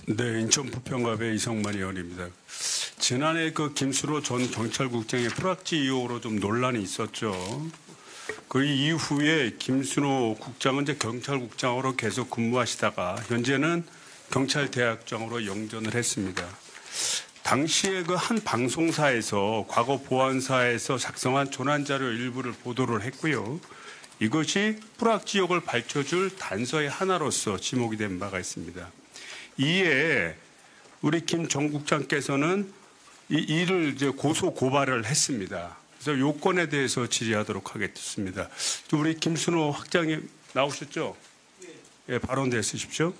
네, 인천 부평갑의 이성만 의원입니다. 지난해 그 김수로 전 경찰국장의 프락지 의혹으로 좀 논란이 있었죠. 그 이후에 김수로 국장은 이제 경찰국장으로 계속 근무하시다가 현재는 경찰대학장으로 영전을 했습니다. 당시에 그 한 방송사에서 과거 보안사에서 작성한 조난자료 일부를 보도를 했고요. 이것이 프락지 의혹을 밝혀줄 단서의 하나로서 지목이 된 바가 있습니다. 이에 우리 김 전 국장께서는 이를 이제 고소 고발을 했습니다. 그래서 요건에 대해서 질의하도록 하겠습니다. 우리 김순호 학장님 나오셨죠? 예, 발언대 쓰십시오.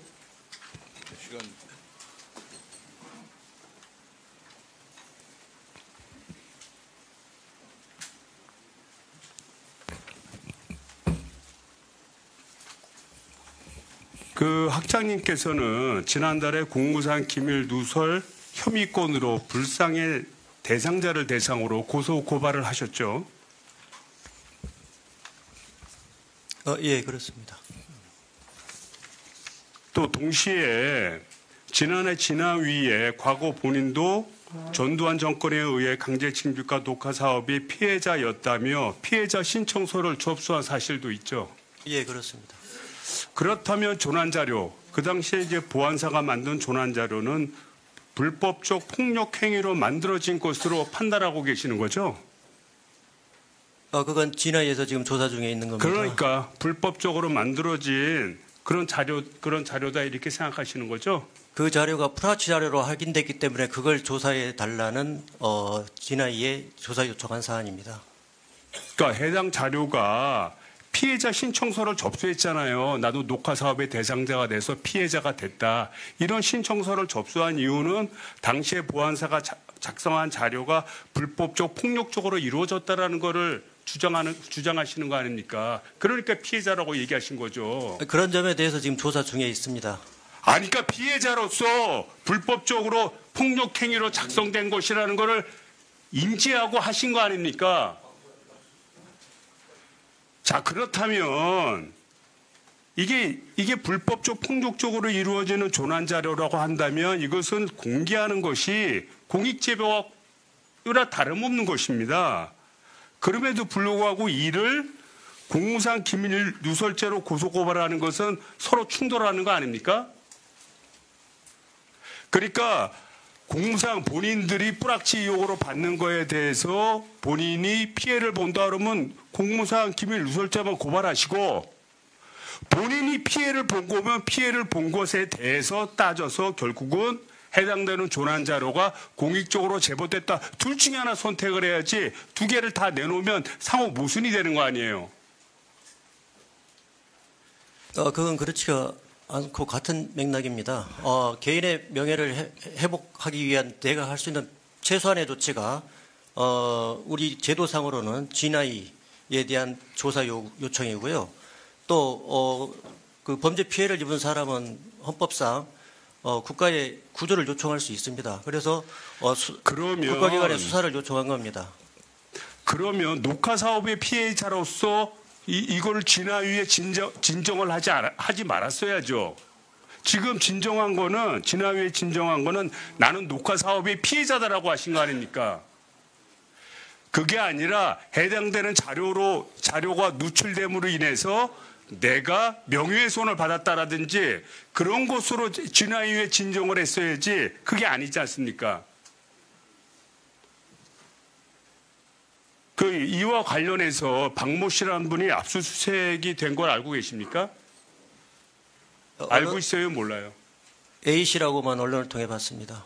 그 학장님께서는 지난달에 공무상 기밀 누설 혐의건으로 불상의 대상자를 대상으로 고소 고발을 하셨죠? 예, 그렇습니다. 또 동시에 지난해 진화위에 과거 본인도 전두환 정권에 의해 강제징집과 녹화 사업이 피해자였다며 피해자 신청서를 접수한 사실도 있죠? 예, 그렇습니다. 그렇다면 조난자료, 그 당시에 이제 보안사가 만든 조난자료는 불법적 폭력 행위로 만들어진 것으로 판단하고 계시는 거죠? 그건 진화에서 지금 조사 중에 있는 겁니다. 그러니까 불법적으로 만들어진 그런 자료다 이렇게 생각하시는 거죠? 그 자료가 프락지 자료로 확인됐기 때문에 그걸 조사해 달라는 진화에 조사 요청한 사안입니다. 그러니까 해당 자료가 피해자 신청서를 접수했잖아요. 나도 녹화 사업의 대상자가 돼서 피해자가 됐다. 이런 신청서를 접수한 이유는 당시에 보안사가 작성한 자료가 불법적 폭력적으로 이루어졌다라는 거를 주장하시는 거 아닙니까? 그러니까 피해자라고 얘기하신 거죠. 그런 점에 대해서 지금 조사 중에 있습니다. 아니, 그러니까 피해자로서 불법적으로 폭력 행위로 작성된 것이라는 거를 인지하고 하신 거 아닙니까? 자, 그렇다면 이게 불법적 폭력적으로 이루어지는 조난 자료라고 한다면 이것은 공개하는 것이 공익제보와 다름없는 것입니다. 그럼에도 불구하고 이를 공무상 기밀 누설죄로 고소고발하는 것은 서로 충돌하는 거 아닙니까? 그러니까 공무상 본인들이 뿌락지 의혹으로 받는 거에 대해서 본인이 피해를 본다 그러면 공무상 기밀 누설죄만 고발하시고 본인이 피해를 본 거면 피해를 본 것에 대해서 따져서 결국은 해당되는 조난 자료가 공익적으로 제보됐다. 둘 중에 하나 선택을 해야지 두 개를 다 내놓으면 상호 모순이 되는 거 아니에요? 그건 그렇지가 않고 같은 맥락입니다. 개인의 명예를 회복하기 위한 내가 할 수 있는 최소한의 조치가 우리 제도상으로는 진화에 대한 조사 요청이고요. 또 그 범죄 피해를 입은 사람은 헌법상 국가의 구조를 요청할 수 있습니다. 그래서 그러면 국가기관의 수사를 요청한 겁니다. 그러면 녹화 사업의 피해자로서 이걸 진화위에 진정을 하지 말았어야죠. 지금 진화위에 진정한 거는 나는 녹화 사업의 피해자다라고 하신 거 아닙니까? 그게 아니라 해당되는 자료가 누출됨으로 인해서 내가 명예훼손을 받았다라든지 그런 것으로 진화위에 진정을 했어야지 그게 아니지 않습니까? 이와 관련해서 박모 씨라는 분이 압수수색이 된 걸 알고 계십니까? 알고 있어요? 몰라요? A 씨라고만 언론을 통해 봤습니다.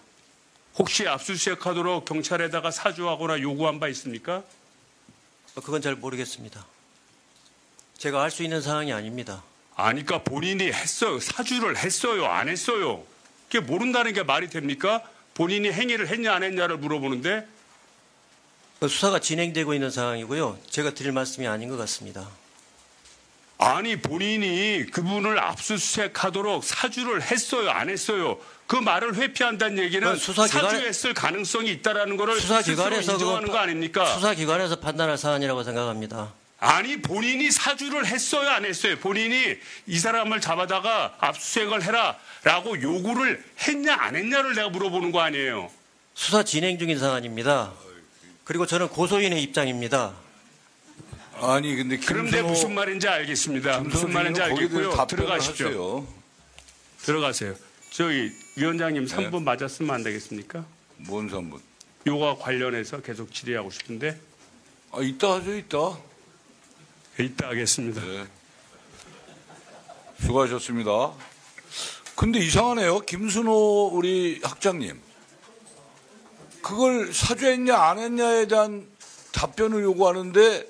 혹시 압수수색하도록 경찰에다가 사주하거나 요구한 바 있습니까? 그건 잘 모르겠습니다. 제가 알 수 있는 사항이 아닙니다. 아니까 본인이 했어요. 사주를 했어요. 안 했어요. 그게 모른다는 게 말이 됩니까? 본인이 행위를 했냐 안 했냐를 물어보는데 수사가 진행되고 있는 상황이고요. 제가 드릴 말씀이 아닌 것 같습니다. 아니 본인이 그분을 압수수색하도록 사주를 했어요, 안 했어요? 그 말을 회피한다는 얘기는 사주했을 가능성이 있다라는 것을 수사기관에서 인정하는 거 아닙니까? 수사기관에서 판단할 사안이라고 생각합니다. 아니 본인이 사주를 했어요 안 했어요? 본인이 이 사람을 잡아다가 압수수색을 해라라고 요구를 했냐 안 했냐를 내가 물어보는 거 아니에요? 수사 진행 중인 사안입니다. 그리고 저는 고소인의 입장입니다. 아니 근데 그런데 무슨 말인지 알겠습니다. 무슨 말인지 알겠고요. 들어가십시오. 하세요. 들어가세요. 저희 위원장님 3분 맞았으면 안 되겠습니까? 뭔 3분? 요거 관련해서 계속 질의하고 싶은데 아 이따 하죠 이따. 이따 하겠습니다. 네. 수고하셨습니다. 근데 이상하네요. 김순호 우리 학장님. 그걸 사주했냐 안 했냐에 대한 답변을 요구하는데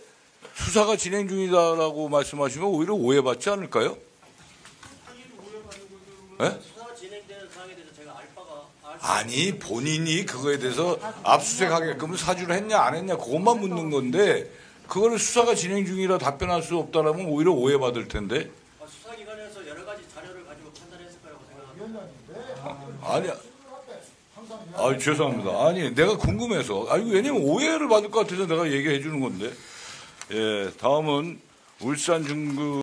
수사가 진행 중이다라고 말씀하시면 오히려 오해받지 않을까요? 네? 수사가 진행되는 사항에 대해서 제가 알 바가 아니 본인이 그거에 대해서 압수수색하게끔 사주를 했냐 안 했냐 그것만 묻는 건데 그거를 수사가 진행 중이라 답변할 수 없다라면 오히려 오해받을 텐데. 수사기관에서 여러 가지 자료를 가지고 판단했을 거라고 생각합니다. 아니, 죄송합니다. 아니, 내가 궁금해서. 아니, 왜냐면 오해를 받을 것 같아서 내가 얘기해 주는 건데. 예, 다음은 울산 중구